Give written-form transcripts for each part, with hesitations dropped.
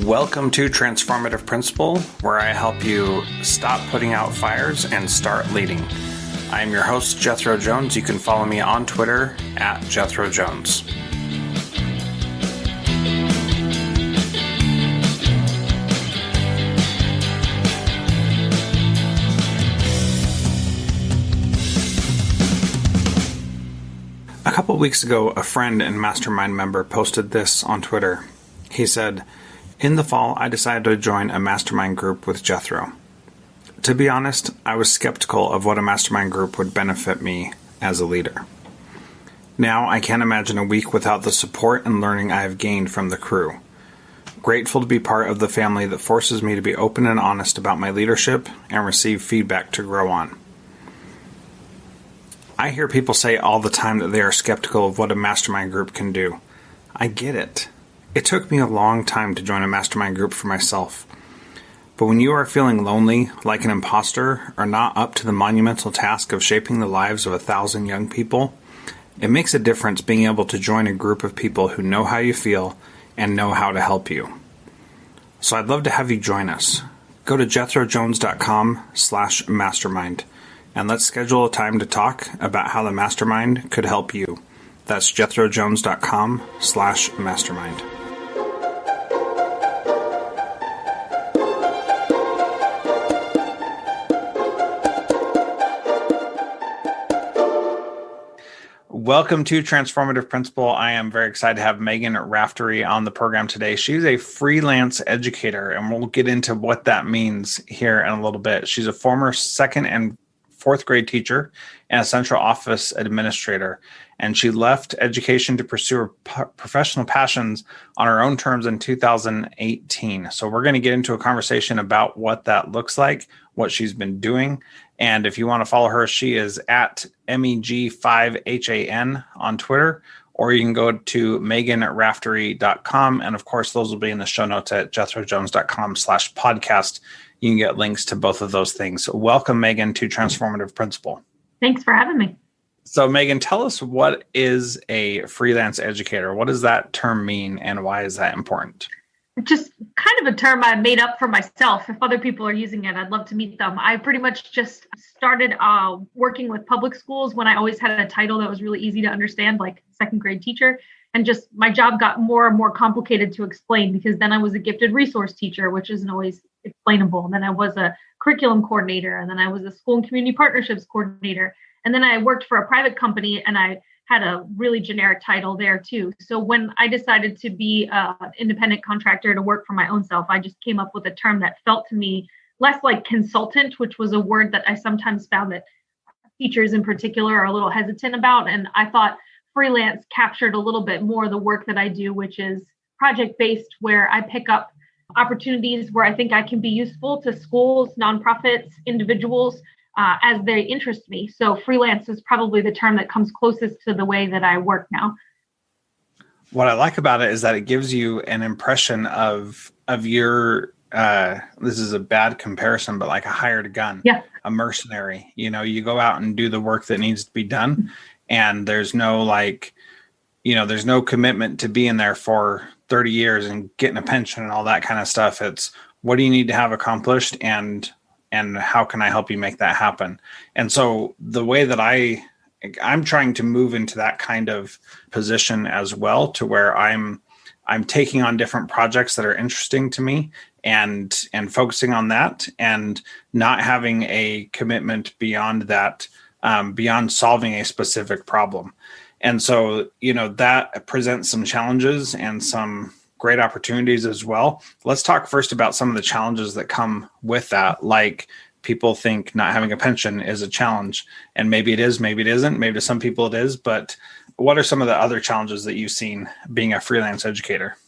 Welcome to Transformative Principal, where I help you stop putting out fires and start leading. I am your host, Jethro Jones. You can follow me on Twitter at Jethro Jones. A couple weeks ago, a friend and mastermind member posted this on Twitter. He said, "In the fall, I decided to join a mastermind group with Jethro. To be honest, I was skeptical of what a mastermind group would benefit me as a leader. Now I can't imagine a week without the support and learning I have gained from the crew. Grateful to be part of the family that forces me to be open and honest about my leadership and receive feedback to grow on. I hear people say all the time that they are skeptical of what a mastermind group can do. I get it. It took me a long time to join a mastermind group for myself. But when you are feeling lonely, like an imposter, or not up to the monumental task of shaping the lives of 1,000 young people, it makes a difference being able to join a group of people who know how you feel and know how to help you. So I'd love to have you join us. Go to jethrojones.com/mastermind and let's schedule a time to talk about how the mastermind could help you. That's jethrojones.com/mastermind. Welcome to Transformative Principal. I am very excited to have Meghan Raftery on the program today. She's a freelance educator, and we'll get into what that means here in a little bit. She's a former second and fourth grade teacher and a central office administrator, and she left education to pursue her professional passions on her own terms in 2018. So we're going to get into a conversation about what that looks like, what she's been doing. And if you want to follow her, she is at MEG5HAN on Twitter, or you can go to MeghanRaftery.com. And of course, those will be in the show notes at jethrojones.com/podcast. You can get links to both of those things. Welcome, Meghan, to Transformative Principal. Thanks for having me. So, Meghan, tell us, what is a freelance educator? What does that term mean, and why is that important? Just kind of a term I made up for myself. If other people are using it, I'd love to meet them. I pretty much just started working with public schools when I always had a title that was really easy to understand, like second grade teacher. And just my job got more and more complicated to explain, because then I was a gifted resource teacher, which isn't always explainable. And then I was a curriculum coordinator, and then I was a school and community partnerships coordinator. And then I worked for a private company, and I had a really generic title there too. So when I decided to be an independent contractor to work for my own self, I just came up with a term that felt to me less like consultant, which was a word that I sometimes found that teachers in particular are a little hesitant about. And I thought freelance captured a little bit more the work that I do, which is project-based, where I pick up opportunities where I think I can be useful to schools, nonprofits, individuals, as they interest me. So freelance is probably the term that comes closest to the way that I work now. What I like about it is that it gives you an impression of your, this is a bad comparison, but like a hired gun, a mercenary. You know, you go out and do the work that needs to be done. And there's no there's no commitment to being there for 30 years and getting a pension and all that kind of stuff. It's, what do you need to have accomplished, and how can I help you make that happen? And so the way that I'm trying to move into that kind of position as well, to where I'm taking on different projects that are interesting to me and focusing on that, and not having a commitment beyond that, beyond solving a specific problem. And so, that presents some challenges and some great opportunities as well. Let's talk first about some of the challenges that come with that. Like, people think not having a pension is a challenge, and maybe it is, maybe it isn't, maybe to some people it is. But what are some of the other challenges that you've seen being a freelance educator?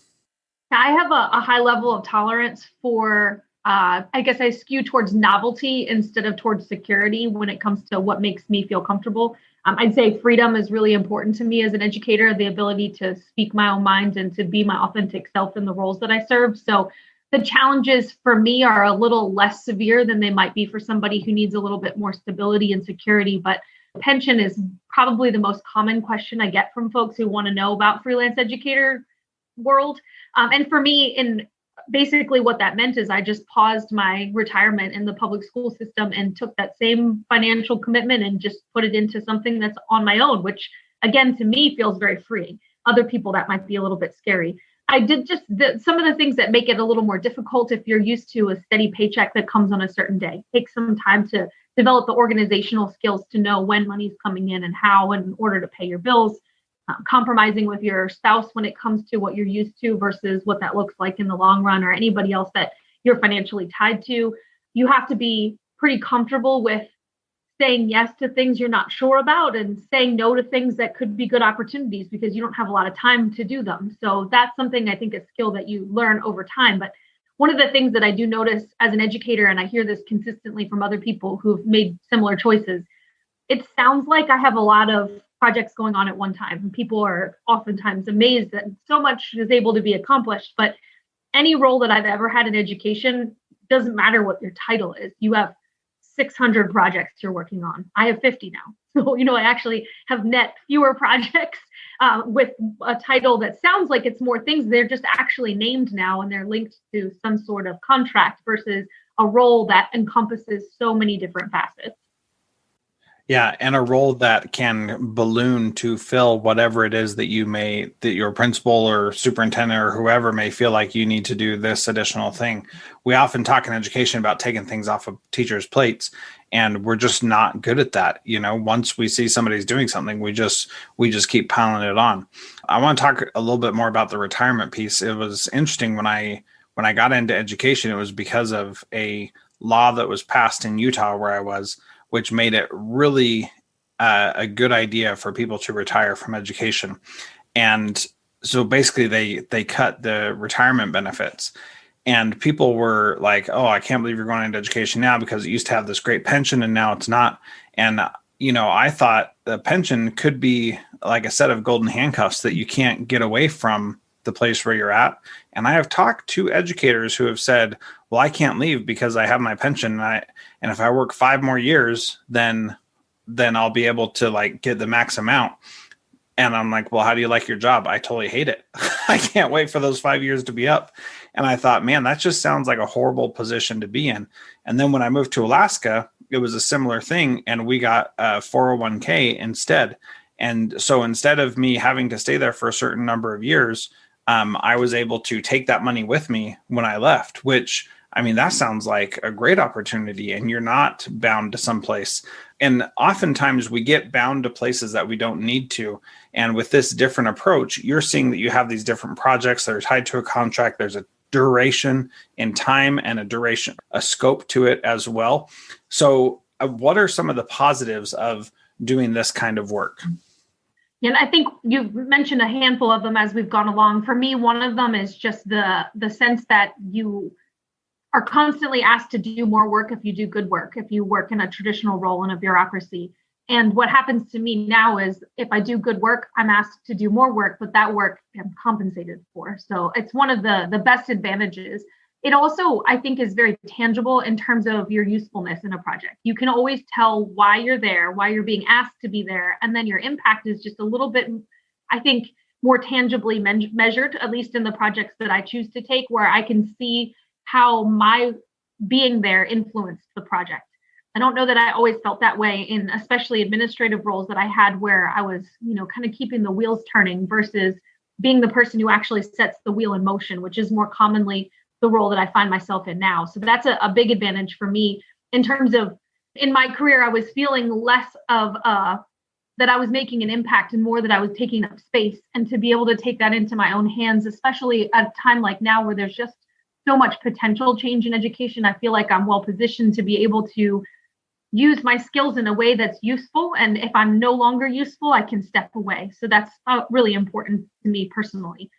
I have a high level of tolerance for, I guess I skew towards novelty instead of towards security when it comes to what makes me feel comfortable. I'd say freedom is really important to me as an educator, the ability to speak my own mind and to be my authentic self in the roles that I serve. So the challenges for me are a little less severe than they might be for somebody who needs a little bit more stability and security. But pension is probably the most common question I get from folks who want to know about freelance educator world. And for me, in basically what that meant is I just paused my retirement in the public school system and took that same financial commitment and just put it into something that's on my own, which again, to me feels very freeing. Other people, that might be a little bit scary. I did just some of the things that make it a little more difficult if you're used to a steady paycheck that comes on a certain day. Take some time to develop the organizational skills to know when money's coming in and how in order to pay your bills. Compromising with your spouse when it comes to what you're used to versus what that looks like in the long run, or anybody else that you're financially tied to. You have to be pretty comfortable with saying yes to things you're not sure about and saying no to things that could be good opportunities because you don't have a lot of time to do them. So that's something I think a skill that you learn over time. But one of the things that I do notice as an educator, and I hear this consistently from other people who've made similar choices, it sounds like I have a lot of projects going on at one time. And people are oftentimes amazed that so much is able to be accomplished. But any role that I've ever had in education, doesn't matter what your title is. You have 600 projects you're working on. I have 50 now. So, I actually have net fewer projects with a title that sounds like it's more things. They're just actually named now and they're linked to some sort of contract versus a role that encompasses so many different facets. Yeah, and a role that can balloon to fill whatever it is that that your principal or superintendent or whoever may feel like you need to do this additional thing. We often talk in education about taking things off of teachers' plates, and we're just not good at that. Once we see somebody's doing something, we just keep piling it on. I want to talk a little bit more about the retirement piece. It was interesting when I got into education, it was because of a law that was passed in Utah where I was, which made it really a good idea for people to retire from education. And so basically they cut the retirement benefits. And people were like, oh, I can't believe you're going into education now because it used to have this great pension and now it's not. And, I thought the pension could be like a set of golden handcuffs that you can't get away from the place where you're at. And I have talked to educators who have said, well, I can't leave because I have my pension. And if I work 5 more years, then I'll be able to get the max amount. And I'm like, well, how do you like your job? I totally hate it. I can't wait for those 5 years to be up. And I thought, man, that just sounds like a horrible position to be in. And then when I moved to Alaska, it was a similar thing. And we got a 401k instead. And so instead of me having to stay there for a certain number of years, I was able to take that money with me when I left, which, that sounds like a great opportunity, and you're not bound to someplace. And oftentimes we get bound to places that we don't need to. And with this different approach, you're seeing that you have these different projects that are tied to a contract. There's a duration in time and a scope to it as well. So what are some of the positives of doing this kind of work? And I think you've mentioned a handful of them as we've gone along. For me, one of them is just the sense that you are constantly asked to do more work if you do good work, if you work in a traditional role in a bureaucracy. And what happens to me now is if I do good work, I'm asked to do more work, but that work I'm compensated for. So it's one of the best advantages. It also, I think, is very tangible in terms of your usefulness in a project. You can always tell why you're there, why you're being asked to be there. And then your impact is just a little bit, I think, more tangibly measured, at least in the projects that I choose to take, where I can see how my being there influenced the project. I don't know that I always felt that way in especially administrative roles that I had where I was, kind of keeping the wheels turning versus being the person who actually sets the wheel in motion, which is more commonly the role that I find myself in now. So that's a big advantage for me in terms of in my career, I was feeling less of that I was making an impact and more that I was taking up space, and to be able to take that into my own hands, especially at a time like now where there's just so much potential change in education. I feel like I'm well positioned to be able to use my skills in a way that's useful. And if I'm no longer useful, I can step away. So that's really important to me personally.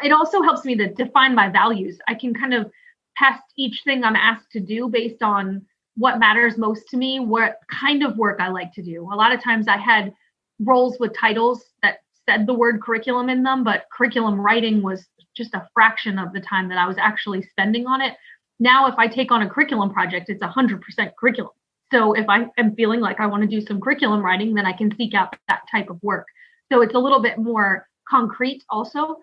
It also helps me to define my values. I can kind of test each thing I'm asked to do based on what matters most to me, what kind of work I like to do. A lot of times I had roles with titles that said the word curriculum in them, but curriculum writing was just a fraction of the time that I was actually spending on it. Now, if I take on a curriculum project, it's 100% curriculum. So if I am feeling like I want to do some curriculum writing, then I can seek out that type of work. So it's a little bit more concrete also,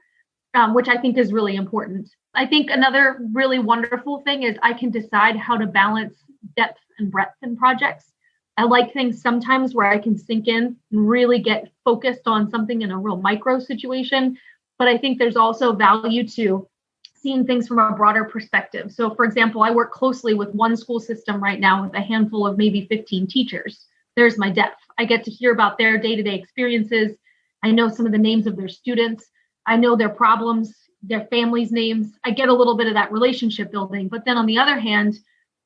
which I think is really important. I think another really wonderful thing is I can decide how to balance depth and breadth in projects. I like things sometimes where I can sink in and really get focused on something in a real micro situation. But I think there's also value to seeing things from a broader perspective. So, for example, I work closely with one school system right now with a handful of maybe 15 teachers. There's my depth. I get to hear about their day-to-day experiences. I know some of the names of their students. I know their problems, their families' names. I get a little bit of that relationship building. But then on the other hand,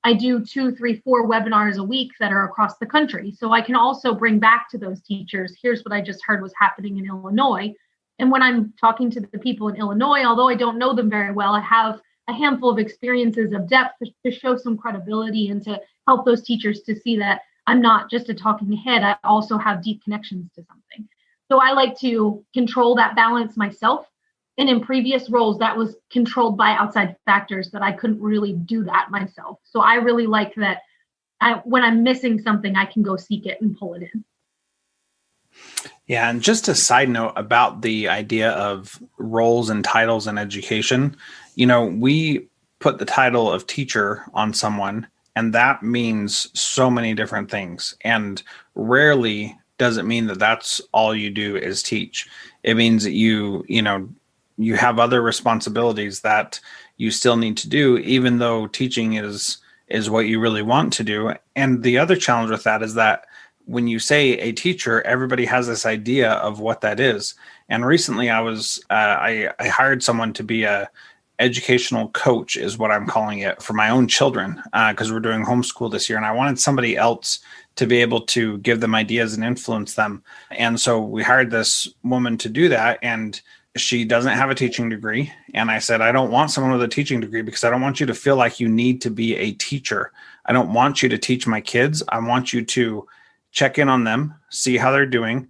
I do 2, 3, 4 webinars a week that are across the country. So I can also bring back to those teachers, here's what I just heard was happening in Illinois. And when I'm talking to the people in Illinois, although I don't know them very well, I have a handful of experiences of depth to show some credibility and to help those teachers to see that I'm not just a talking head. I also have deep connections to something. So I like to control that balance myself. And in previous roles, that was controlled by outside factors that I couldn't really do that myself. So I really like that when I'm missing something, I can go seek it and pull it in. Yeah. And just a side note about the idea of roles and titles in education, we put the title of teacher on someone, and that means so many different things. And rarely does it mean that that's all you do is teach. It means that you have other responsibilities that you still need to do, even though teaching is what you really want to do. And the other challenge with that is that when you say a teacher, everybody has this idea of what that is. And recently I hired someone to be a educational coach, is what I'm calling it, for my own children, because we're doing homeschool this year. And I wanted somebody else to be able to give them ideas and influence them. And so we hired this woman to do that. And she doesn't have a teaching degree. And I said, I don't want someone with a teaching degree because I don't want you to feel like you need to be a teacher. I don't want you to teach my kids. I want you to check in on them, see how they're doing,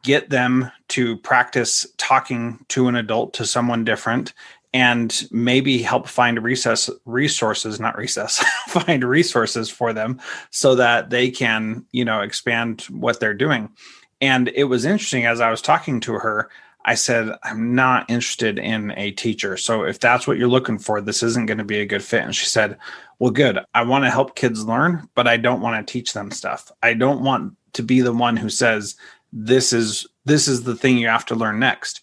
get them to practice talking to an adult, to someone different, and maybe help find find resources for them so that they can, expand what they're doing. And it was interesting, as I was talking to her, I said, I'm not interested in a teacher. So if that's what you're looking for, this isn't going to be a good fit. And she said, well, good. I want to help kids learn, but I don't want to teach them stuff. I don't want to be the one who says, this is the thing you have to learn next,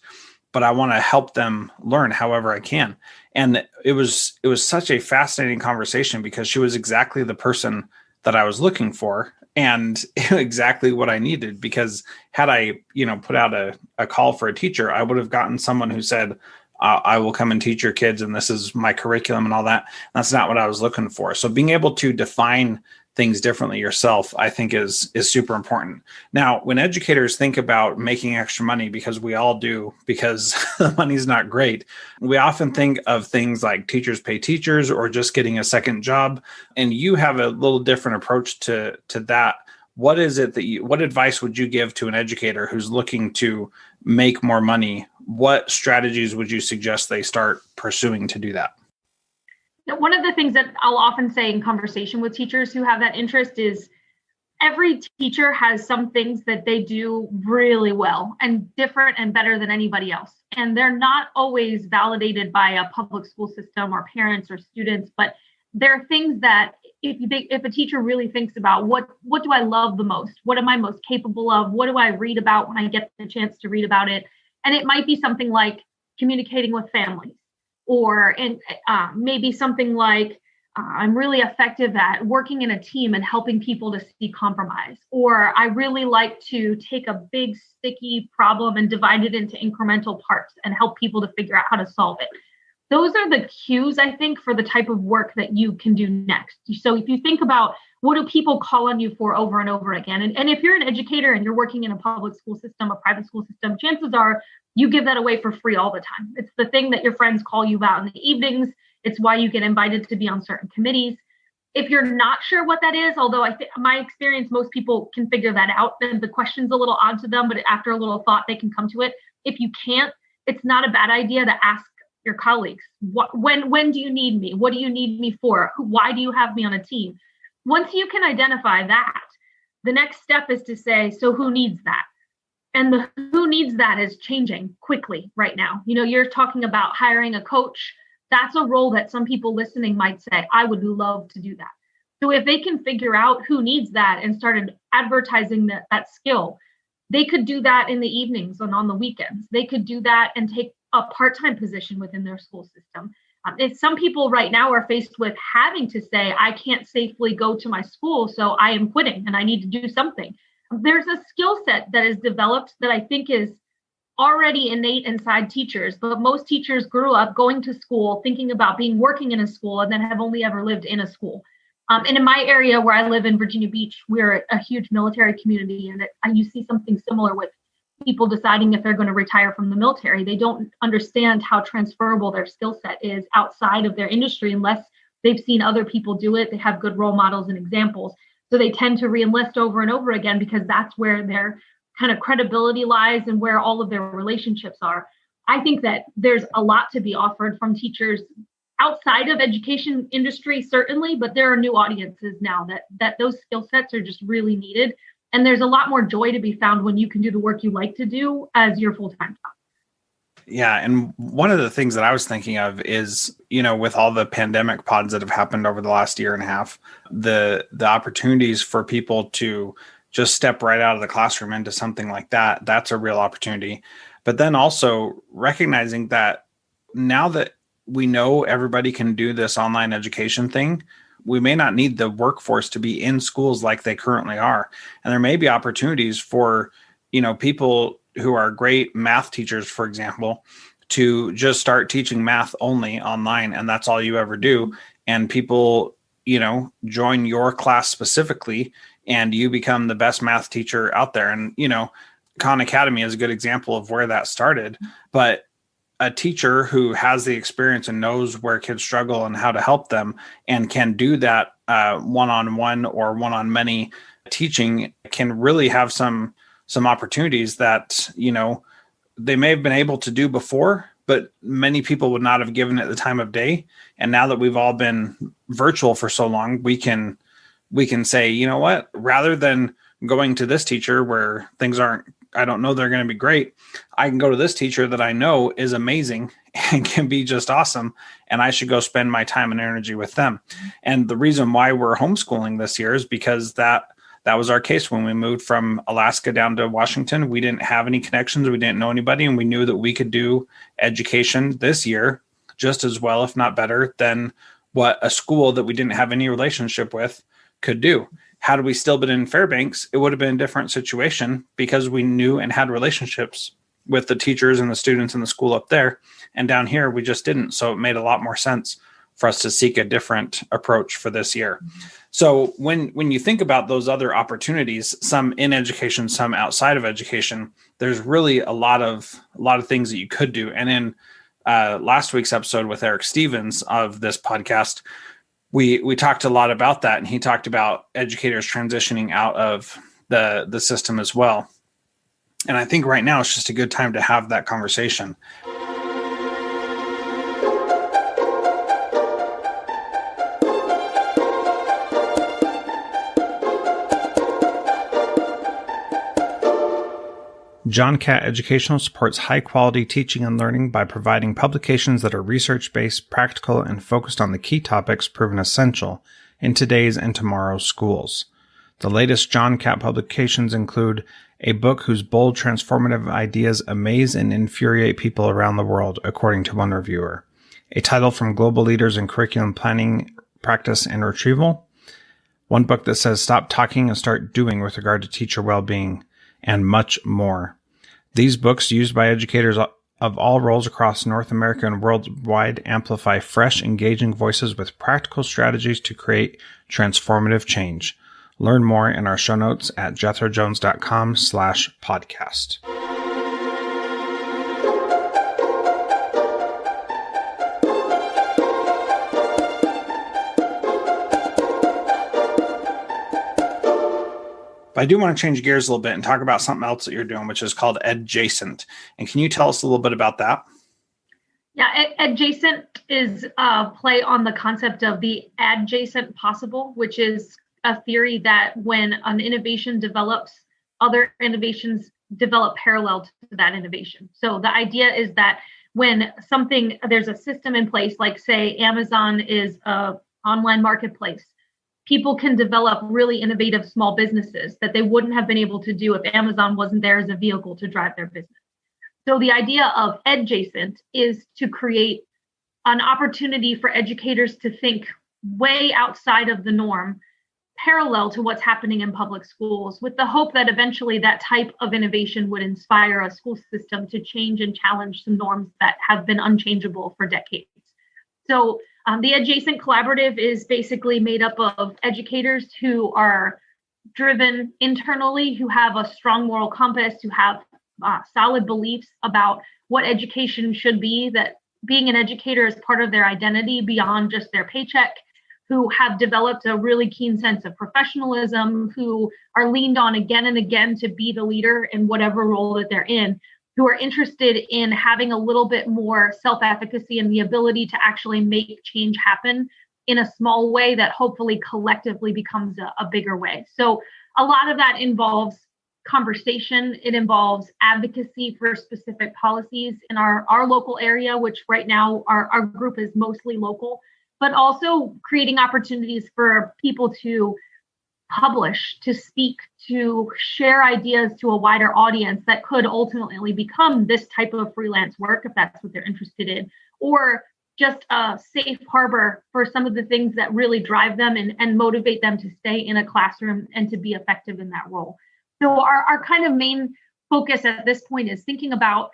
but I want to help them learn however I can. And it was such a fascinating conversation because she was exactly the person that I was looking for and exactly what I needed. Because had I, put out a call for a teacher, I would have gotten someone who said, I will come and teach your kids and this is my curriculum and all that. That's not what I was looking for. So being able to define things differently yourself, I think is super important. Now, when educators think about making extra money, because we all do, because the money's not great, we often think of things like teachers pay teachers or just getting a second job. And you have a little different approach to that. What is it what advice would you give to an educator who's looking to make more money? What strategies would you suggest they start pursuing to do that? One of the things that I'll often say in conversation with teachers who have that interest is every teacher has some things that they do really well and different and better than anybody else. And they're not always validated by a public school system or parents or students, but there are things that if a teacher really thinks about what do I love the most? What am I most capable of? What do I read about when I get the chance to read about it? And it might be something like communicating with families, or maybe something like I'm really effective at working in a team and helping people to see compromise. Or I really like to take a big sticky problem and divide it into incremental parts and help people to figure out how to solve it. Those are the cues, I think, for the type of work that you can do next. So if you think about what do people call on you for over and over again, and if you're an educator and you're working in a public school system, a private school system, chances are you give that away for free all the time. It's the thing that your friends call you about in the evenings. It's why you get invited to be on certain committees. If you're not sure what that is, although I think my experience, most people can figure that out. And the question's a little odd to them, but after a little thought, they can come to it. If you can't, it's not a bad idea to ask your colleagues, when do you need me? What do you need me for? Why do you have me on a team? Once you can identify that, the next step is to say, so who needs that? And the who needs that is changing quickly right now. You're talking about hiring a coach That's a role that some people listening might say, I would love to do that. So if they can figure out who needs that and started advertising that skill, they could do that in the evenings and on the weekends. They could do that and take a part-time position within their school system. If some people right now are faced with having to say, I can't safely go to my school, so I am quitting and I need to do something. There's a skill set that is developed that I think is already innate inside teachers, but most teachers grew up going to school, thinking about working in a school, and then have only ever lived in a school. And in my area where I live in Virginia Beach, we're a huge military community, and you see something similar with people deciding if they're going to retire from the military. They don't understand how transferable their skill set is outside of their industry unless they've seen other people do it. They have good role models and examples. So they tend to re-enlist over and over again because that's where their kind of credibility lies and where all of their relationships are. I think that there's a lot to be offered from teachers outside of education industry, certainly, but there are new audiences now that those skill sets are just really needed. And there's a lot more joy to be found when you can do the work you like to do as your full-time job. Yeah. And one of the things that I was thinking of is, with all the pandemic pods that have happened over the last year and a half, the opportunities for people to just step right out of the classroom into something like that, that's a real opportunity. But then also recognizing that now that we know everybody can do this online education thing, we may not need the workforce to be in schools like they currently are. And there may be opportunities for, people who are great math teachers, for example, to just start teaching math only online. And that's all you ever do. And people, join your class specifically, and you become the best math teacher out there. And, Khan Academy is a good example of where that started. But a teacher who has the experience and knows where kids struggle and how to help them and can do that one-on-one or one-on-many teaching can really have some opportunities that, they may have been able to do before, but many people would not have given it the time of day. And now that we've all been virtual for so long, we can say, you know what, rather than going to this teacher where things I don't know they're going to be great, I can go to this teacher that I know is amazing and can be just awesome. And I should go spend my time and energy with them. And the reason why we're homeschooling this year is because that was our case when we moved from Alaska down to Washington. We didn't have any connections. We didn't know anybody. And we knew that we could do education this year just as well, if not better, than what a school that we didn't have any relationship with could do. Had we still been in Fairbanks, it would have been a different situation because we knew and had relationships with the teachers and the students in the school up there. And down here, we just didn't. So it made a lot more sense for us to seek a different approach for this year. Mm-hmm. So when you think about those other opportunities, some in education, some outside of education, there's really a lot of things that you could do. And in last week's episode with Eric Stevens of this podcast, we talked a lot about that, and he talked about educators transitioning out of the system as well. And I think right now it's just a good time to have that conversation. John Catt Educational supports high-quality teaching and learning by providing publications that are research-based, practical, and focused on the key topics proven essential in today's and tomorrow's schools. The latest John Catt publications include a book whose bold, transformative ideas amaze and infuriate people around the world, according to one reviewer, a title from global leaders in curriculum planning, practice, and retrieval, one book that says stop talking and start doing with regard to teacher well-being, and much more. These books, used by educators of all roles across North America and worldwide, amplify fresh, engaging voices with practical strategies to create transformative change. Learn more in our show notes at jethrojones.com/podcast. But I do want to change gears a little bit and talk about something else that you're doing, which is called Edjacent. And can you tell us a little bit about that? Yeah, Edjacent is a play on the concept of the adjacent possible, which is a theory that when an innovation develops, other innovations develop parallel to that innovation. So the idea is that when there's a system in place, like say Amazon is a online marketplace, people can develop really innovative small businesses that they wouldn't have been able to do if Amazon wasn't there as a vehicle to drive their business. So the idea of Edjacent is to create an opportunity for educators to think way outside of the norm, parallel to what's happening in public schools, with the hope that eventually that type of innovation would inspire a school system to change and challenge some norms that have been unchangeable for decades. So the Edjacent Collaborative is basically made up of educators who are driven internally, who have a strong moral compass, who have solid beliefs about what education should be, that being an educator is part of their identity beyond just their paycheck, who have developed a really keen sense of professionalism, who are leaned on again and again to be the leader in whatever role that they're in, who are interested in having a little bit more self-efficacy and the ability to actually make change happen in a small way that hopefully collectively becomes a bigger way. So a lot of that involves conversation. It involves advocacy for specific policies in our local area, which right now our group is mostly local, but also creating opportunities for people to publish, to speak, to share ideas to a wider audience that could ultimately become this type of freelance work, if that's what they're interested in, or just a safe harbor for some of the things that really drive them and motivate them to stay in a classroom and to be effective in that role. So our kind of main focus at this point is thinking about,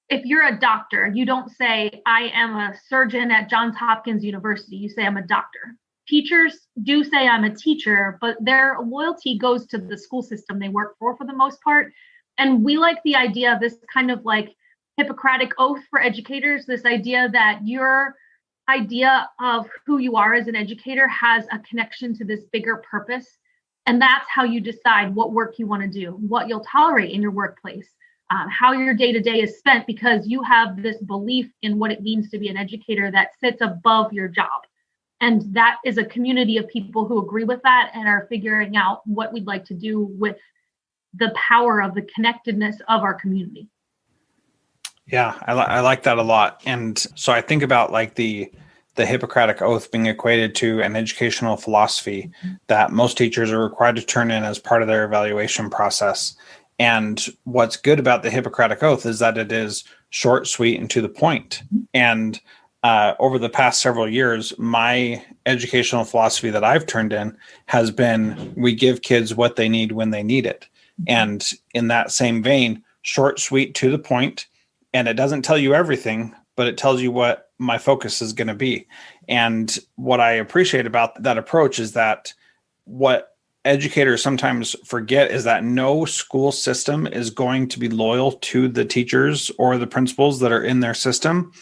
if you're a doctor, you don't say, I am a surgeon at Johns Hopkins University. You say, I'm a doctor. Teachers do say, I'm a teacher, but their loyalty goes to the school system they work for the most part. And we like the idea of this kind of like Hippocratic oath for educators, this idea that your idea of who you are as an educator has a connection to this bigger purpose. And that's how you decide what work you want to do, what you'll tolerate in your workplace, how your day-to-day is spent, because you have this belief in what it means to be an educator that sits above your job. And that is a community of people who agree with that and are figuring out what we'd like to do with the power of the connectedness of our community. Yeah, I like that a lot. And so I think about like the Hippocratic Oath being equated to an educational philosophy that most teachers are required to turn in as part of their evaluation process. And what's good about the Hippocratic Oath is that it is short, sweet, and to the point. And over the past several years, my educational philosophy that I've turned in has been, we give kids what they need when they need it. And in that same vein, short, sweet, to the point. And it doesn't tell you everything, but it tells you what my focus is going to be. And what I appreciate about that approach is that what educators sometimes forget is that no school system is going to be loyal to the teachers or the principals that are in their system.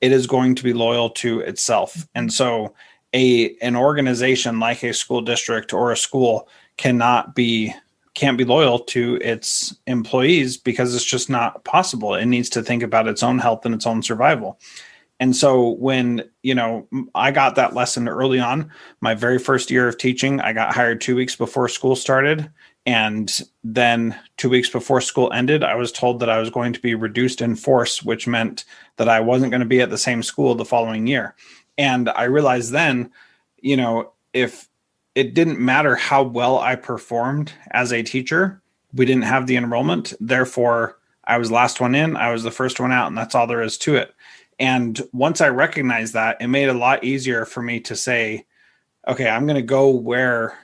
It is going to be loyal to itself. And so an organization like a school district or a school can't be loyal to its employees because it's just not possible. It needs to think about its own health and its own survival. And so when, I got that lesson early on, my very first year of teaching, I got hired 2 weeks before school started. And then 2 weeks before school ended, I was told that I was going to be reduced in force, which meant that I wasn't going to be at the same school the following year. And I realized then, if it didn't matter how well I performed as a teacher, we didn't have the enrollment. Therefore, I was last one in, I was the first one out, and that's all there is to it. And once I recognized that, it made it a lot easier for me to say, okay, I'm going to go where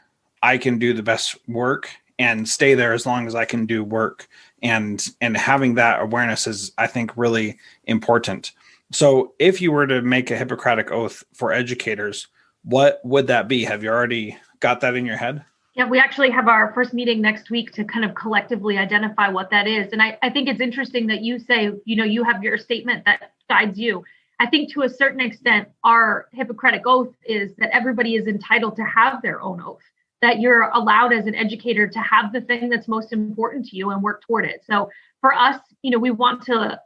I can do the best work and stay there as long as I can do work. And having that awareness is, I think, really important. So if you were to make a Hippocratic Oath for educators, what would that be? Have you already got that in your head? Yeah, we actually have our first meeting next week to kind of collectively identify what that is. And I think it's interesting that you say, you have your statement that guides you. I think to a certain extent, our Hippocratic Oath is that everybody is entitled to have their own oath, that you're allowed as an educator to have the thing that's most important to you and work toward it. So for us, we want to,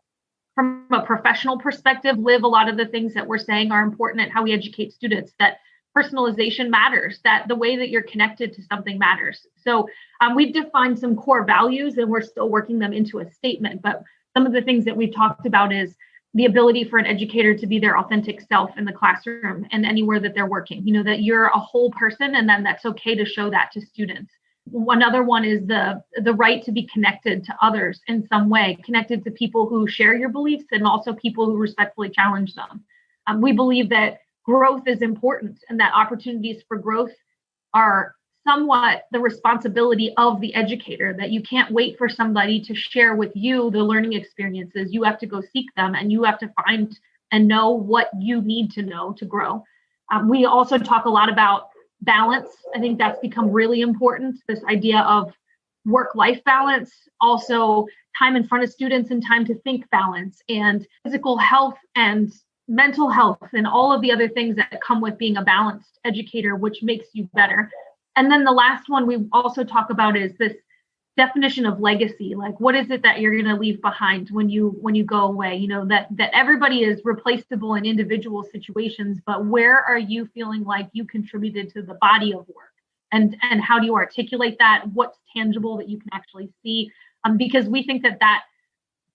from a professional perspective, live a lot of the things that we're saying are important and how we educate students, that personalization matters, that the way that you're connected to something matters. So we've defined some core values and we're still working them into a statement. But some of the things that we've talked about is the ability for an educator to be their authentic self in the classroom and anywhere that they're working, that you're a whole person, and then that's okay to show that to students. Another one is the right to be connected to others in some way, connected to people who share your beliefs and also people who respectfully challenge them. We believe that growth is important and that opportunities for growth are somewhat the responsibility of the educator, that you can't wait for somebody to share with you the learning experiences. You have to go seek them, and you have to find and know what you need to know to grow. We also talk a lot about balance. I think that's become really important, this idea of work-life balance, also time in front of students and time to think balance, and physical health and mental health, and all of the other things that come with being a balanced educator, which makes you better. And then the last one we also talk about is this definition of legacy. Like, what is it that you're going to leave behind when you go away? That everybody is replaceable in individual situations, but where are you feeling like you contributed to the body of work? And how do you articulate that? What's tangible that you can actually see? Because we think that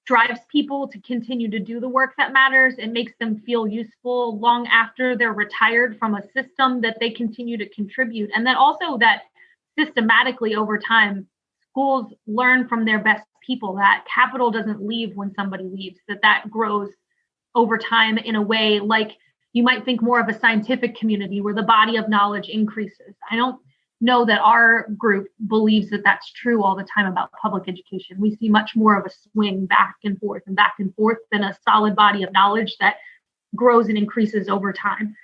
drives people to continue to do the work that matters. It makes them feel useful long after they're retired from a system, that they continue to contribute. And then also that systematically over time, schools learn from their best people, that capital doesn't leave when somebody leaves, that grows over time in a way like you might think more of a scientific community where the body of knowledge increases. I don't know that our group believes that that's true all the time about public education. We see much more of a swing back and forth than a solid body of knowledge that grows and increases over time.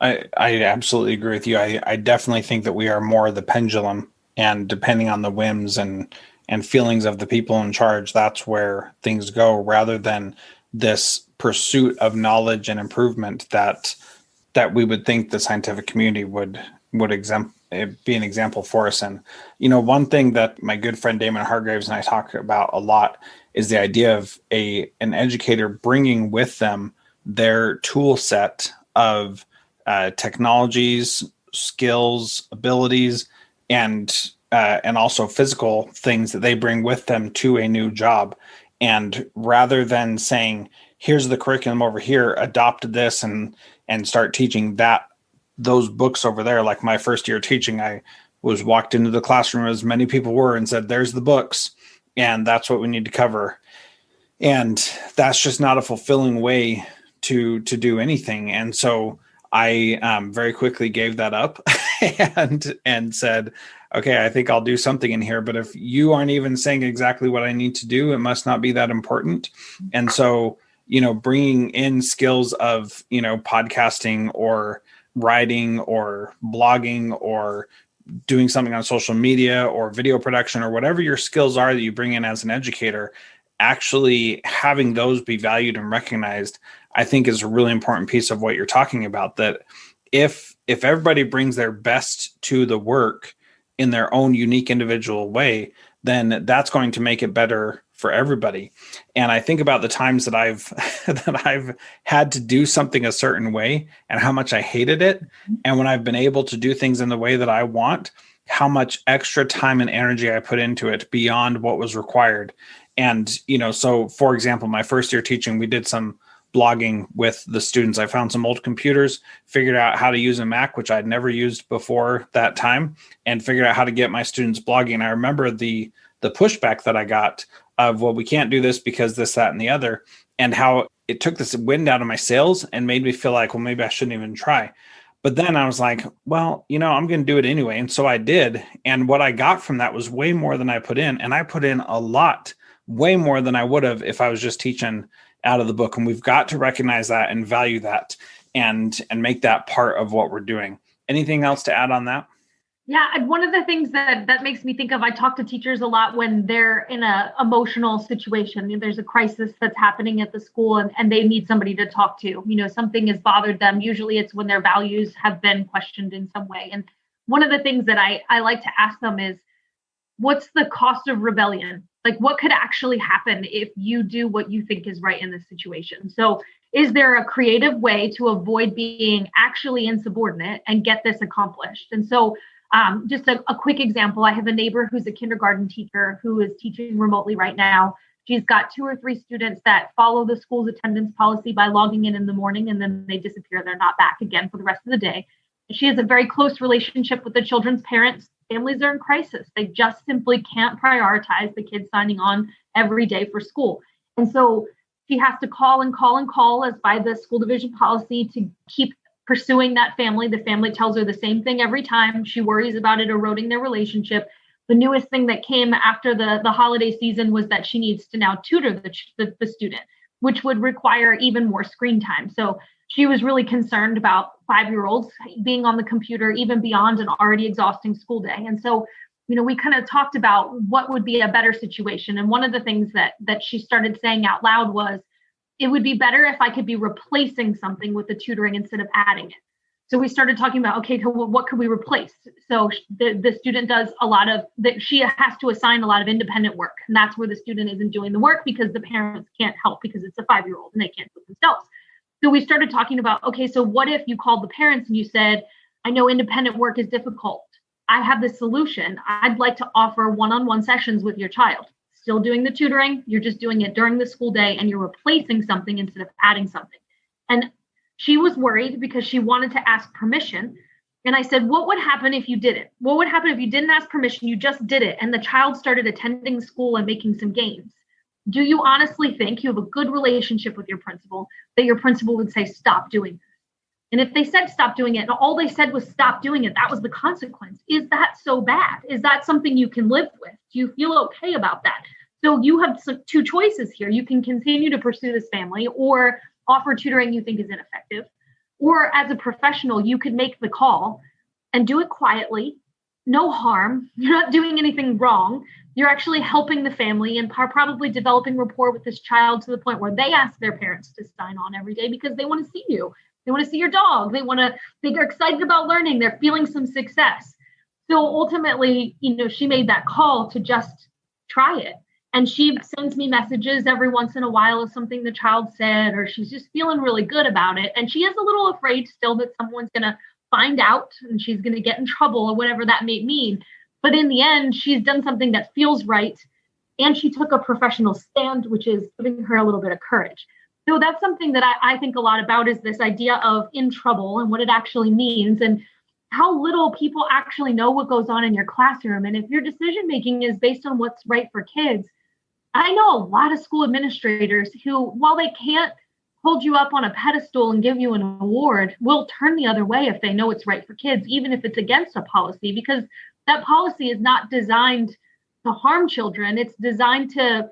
I absolutely agree with you. I definitely think that we are more the pendulum, and depending on the whims and feelings of the people in charge, that's where things go, rather than this pursuit of knowledge and improvement that we would think the scientific community would be an example for us. And, one thing that my good friend Damon Hargraves and I talk about a lot is the idea of an educator bringing with them their tool set of technologies, skills, abilities, and also physical things that they bring with them to a new job. And rather than saying, here's the curriculum over here, adopt this and start teaching those books over there. Like my first year teaching, I was walked into the classroom as many people were and said, there's the books, and that's what we need to cover. And that's just not a fulfilling way to do anything. And so I very quickly gave that up and said, okay, I think I'll do something in here. But if you aren't even saying exactly what I need to do, it must not be that important. And so, bringing in skills of, podcasting or writing or blogging or doing something on social media or video production or whatever your skills are that you bring in as an educator, actually having those be valued and recognized, I think is a really important piece of what you're talking about. That if everybody brings their best to the work in their own unique individual way, then that's going to make it better for everybody. And I think about the times that I've had to do something a certain way and how much I hated it. And when I've been able to do things in the way that I want, how much extra time and energy I put into it beyond what was required. And, so for example, my first year teaching, we did some blogging with the students. I found some old computers, figured out how to use a Mac, which I'd never used before that time, and figured out how to get my students blogging. I remember the pushback that I got of, well, we can't do this because this, that, and the other, and how it took this wind out of my sails and made me feel like, well, maybe I shouldn't even try. But then I was like, well, I'm going to do it anyway. And so I did. And what I got from that was way more than I put in. And I put in a lot, way more than I would have if I was just teaching out of the book. And we've got to recognize that and value that and make that part of what we're doing. Anything else to add on that? Yeah, and one of the things that makes me think of, I talk to teachers a lot when they're in an emotional situation. There's a crisis that's happening at the school and they need somebody to talk to. Something has bothered them. Usually it's when their values have been questioned in some way. And one of the things that I like to ask them is, what's the cost of rebellion? Like, what could actually happen if you do what you think is right in this situation? So is there a creative way to avoid being actually insubordinate and get this accomplished? And so just a quick example, I have a neighbor who's a kindergarten teacher who is teaching remotely right now. She's got 2 or 3 students that follow the school's attendance policy by logging in the morning, and then they disappear. They're not back again for the rest of the day. She has a very close relationship with the children's parents. Families are in crisis. They just simply can't prioritize the kids signing on every day for school. And so she has to call and call and call, as by the school division policy, to keep pursuing that family. The family tells her the same thing every time. She worries about it eroding their relationship. The newest thing that came after the holiday season was that she needs to now tutor the student, which would require even more screen time. So she was really concerned about 5-year-olds being on the computer even beyond an already exhausting school day. And so, we kind of talked about what would be a better situation. And one of the things that she started saying out loud was, it would be better if I could be replacing something with the tutoring instead of adding it. So we started talking about, okay, what could we replace? So the student does a lot of that. She has to assign a lot of independent work. And that's where the student isn't doing the work because the parents can't help because it's a 5-year-old and they can't do it themselves. So we started talking about, okay, so what if you called the parents and you said, I know independent work is difficult. I have this solution. I'd like to offer one-on-one sessions with your child. Still doing the tutoring, you're just doing it during the school day and you're replacing something instead of adding something. And she was worried because she wanted to ask permission. And I said, what would happen if you didn't? What would happen if you didn't ask permission, you just did it, and the child started attending school and making some gains? Do you honestly think you have a good relationship with your principal, that your principal would say, stop doing this? And if they said stop doing it, and all they said was stop doing it, that was the consequence. Is that so bad? Is that something you can live with? Do you feel okay about that? So you have 2 choices here. You can continue to pursue this family or offer tutoring you think is ineffective. Or as a professional, you could make the call and do it quietly, no harm. You're not doing anything wrong. You're actually helping the family and probably developing rapport with this child to the point where they ask their parents to sign on every day because they want to see you. They want to see your dog. They're excited about learning. They're feeling some success. So ultimately, she made that call to just try it. And she sends me messages every once in a while of something the child said, or she's just feeling really good about it. And she is a little afraid still that someone's going to find out and she's going to get in trouble or whatever that may mean. But in the end, she's done something that feels right. And she took a professional stand, which is giving her a little bit of courage. So that's something that I think a lot about, is this idea of in trouble and what it actually means and how little people actually know what goes on in your classroom. And if your decision making is based on what's right for kids, I know a lot of school administrators who, while they can't hold you up on a pedestal and give you an award, will turn the other way if they know it's right for kids, even if it's against a policy, because that policy is not designed to harm children. It's designed to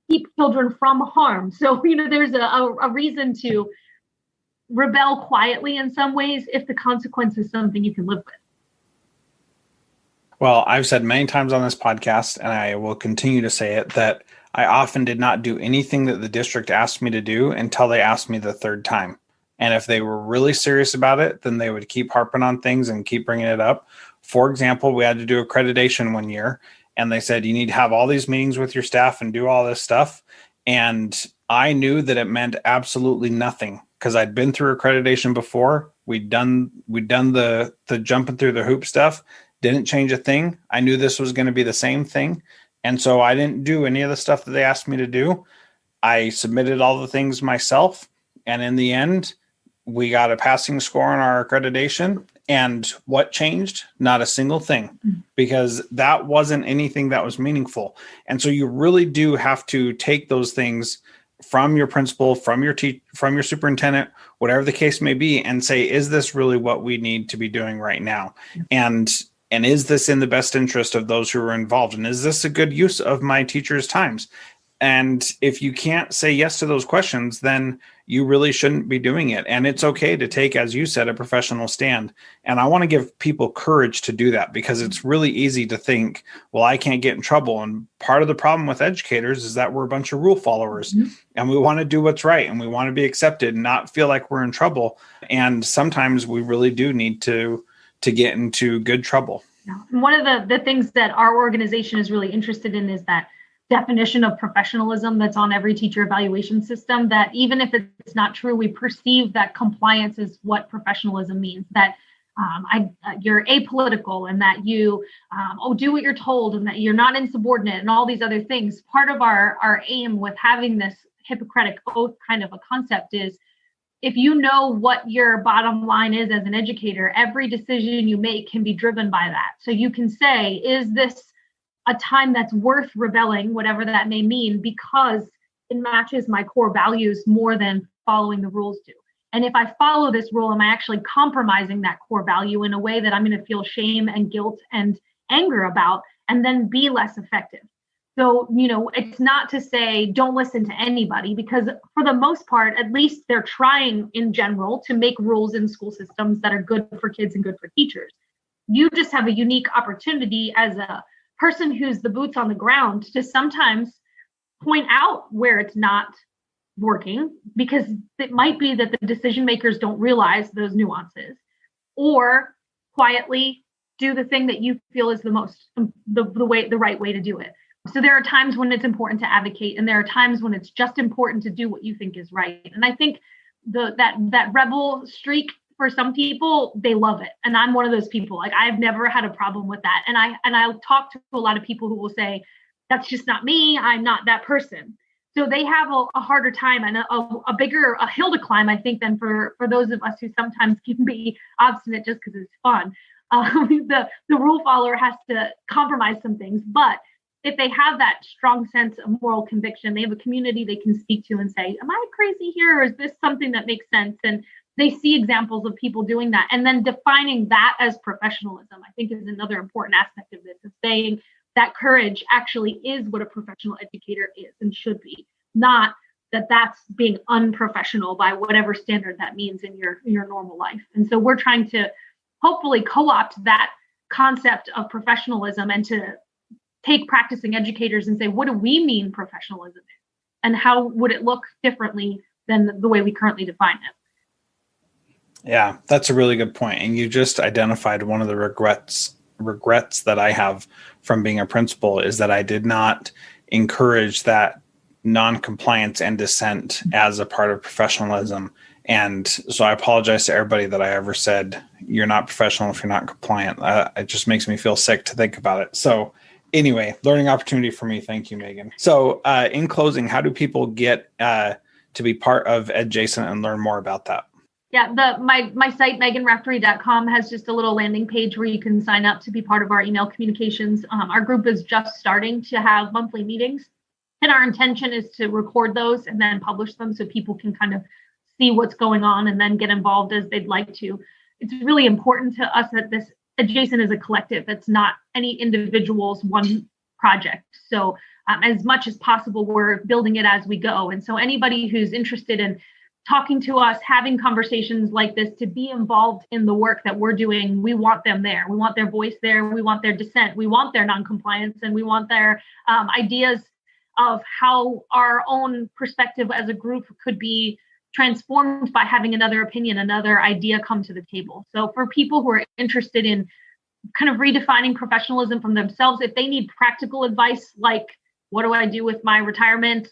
keep children from harm. So, there's a reason to rebel quietly in some ways if the consequence is something you can live with. Well, I've said many times on this podcast, and I will continue to say it, that I often did not do anything that the district asked me to do until they asked me the 3rd time. And if they were really serious about it, then they would keep harping on things and keep bringing it up. For example, we had to do accreditation one year, and they said, you need to have all these meetings with your staff and do all this stuff. And I knew that it meant absolutely nothing because I'd been through accreditation before. We'd done the jumping through the hoop stuff. Didn't change a thing. I knew this was going to be the same thing. And so I didn't do any of the stuff that they asked me to do. I submitted all the things myself. And in the end, we got a passing score on our accreditation. And what changed? Not a single thing, because that wasn't anything that was meaningful. And so you really do have to take those things from your principal, from your superintendent, whatever the case may be, and say, is this really what we need to be doing right now? And is this in the best interest of those who are involved? And is this a good use of my teachers' times? And if you can't say yes to those questions, then you really shouldn't be doing it. And it's okay to take, as you said, a professional stand. And I want to give people courage to do that, because it's really easy to think, well, I can't get in trouble. And part of the problem with educators is that we're a bunch of rule followers, and we want to do what's right, and we want to be accepted and not feel like we're in trouble. And sometimes we really do need to get into good trouble. One of the things that our organization is really interested in is that definition of professionalism that's on every teacher evaluation system, that even if it's not true, we perceive that compliance is what professionalism means, that you're apolitical and that you do what you're told and that you're not insubordinate and all these other things. Part of our aim with having this Hippocratic oath kind of a concept is, if you know what your bottom line is as an educator, every decision you make can be driven by that. So you can say, is this a time that's worth rebelling, whatever that may mean, because it matches my core values more than following the rules do? And if I follow this rule, am I actually compromising that core value in a way that I'm going to feel shame and guilt and anger about, and then be less effective? So, it's not to say don't listen to anybody, because for the most part, at least they're trying in general to make rules in school systems that are good for kids and good for teachers. You just have a unique opportunity as a person who's the boots on the ground to sometimes point out where it's not working, because it might be that the decision makers don't realize those nuances, or quietly do the thing that you feel is the right way to do it. So there are times when it's important to advocate, and there are times when it's just important to do what you think is right. And I think that rebel streak, for some people, they love it. And I'm one of those people. Like, I've never had a problem with that. And I'll talk to a lot of people who will say, that's just not me. I'm not that person. So they have a harder time and a bigger hill to climb, I think, than for those of us who sometimes can be obstinate just because it's fun. The rule follower has to compromise some things, but if they have that strong sense of moral conviction, they have a community they can speak to and say, am I crazy here, or is this something that makes sense? And they see examples of people doing that. And then defining that as professionalism, I think, is another important aspect of this, of saying that courage actually is what a professional educator is and should be, not that that's being unprofessional by whatever standard that means in your normal life. And so we're trying to hopefully co-opt that concept of professionalism and to take practicing educators and say, what do we mean professionalism is? And how would it look differently than the way we currently define it? Yeah, that's a really good point. And you just identified one of the regrets that I have from being a principal, is that I did not encourage that non-compliance and dissent as a part of professionalism. And so I apologize to everybody that I ever said, you're not professional if you're not compliant. It just makes me feel sick to think about it. So anyway, learning opportunity for me. Thank you, Meghan. So in closing, how do people get to be part of Edjacent and learn more about that? Yeah, my site, MeghanRaftery.com, has just a little landing page where you can sign up to be part of our email communications. Our group is just starting to have monthly meetings, and our intention is to record those and then publish them so people can kind of see what's going on and then get involved as they'd like to. It's really important to us that this Edjacent is a collective. It's not any individual's one project. So as much as possible, we're building it as we go. And so anybody who's interested in talking to us, having conversations like this, to be involved in the work that we're doing, we want them there. We want their voice there. We want their dissent. We want their noncompliance, and we want their ideas of how our own perspective as a group could be transformed by having another opinion, another idea come to the table. So for people who are interested in kind of redefining professionalism from themselves, if they need practical advice, like what do I do with my retirement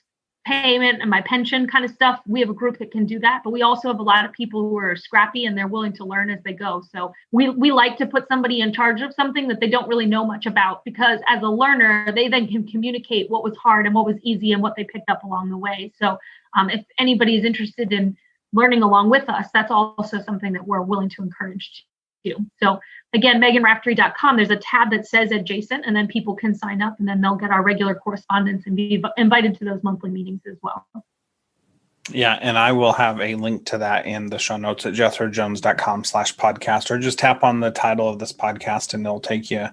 payment and my pension kind of stuff, we have a group that can do that. But we also have a lot of people who are scrappy and they're willing to learn as they go. So we like to put somebody in charge of something that they don't really know much about, because as a learner, they then can communicate what was hard and what was easy and what they picked up along the way. So if anybody is interested in learning along with us, that's also something that we're willing to encourage too. So again, MeghanRaftery.com, there's a tab that says Edjacent, and then people can sign up, and then they'll get our regular correspondence and be invited to those monthly meetings as well. Yeah, and I will have a link to that in the show notes at jethrojones.com/podcast, or just tap on the title of this podcast and it'll take you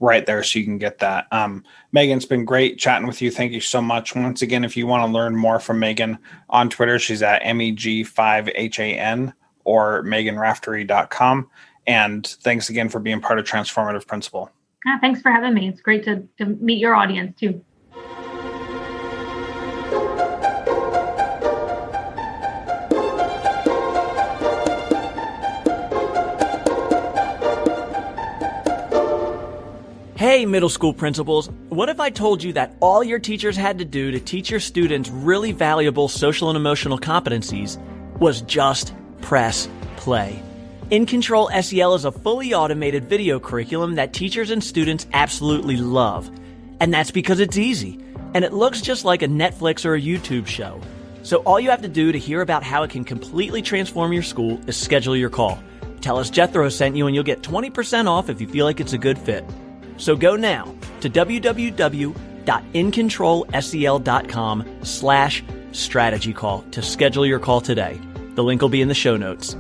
right there so you can get that. Meghan, it's been great chatting with you. Thank you so much. Once again, if you want to learn more from Meghan on Twitter, she's at MEG5HAN or MeghanRaftery.com. And thanks again for being part of Transformative Principal. Thanks for having me. It's great to meet your audience too. Hey, middle school principals, what if I told you that all your teachers had to do to teach your students really valuable social and emotional competencies was just press play? In Control SEL is a fully automated video curriculum that teachers and students absolutely love. And that's because it's easy. And it looks just like a Netflix or a YouTube show. So all you have to do to hear about how it can completely transform your school is schedule your call. Tell us Jethro sent you and you'll get 20% off if you feel like it's a good fit. So go now to www.incontrolsel.com/strategy call to schedule your call today. The link will be in the show notes.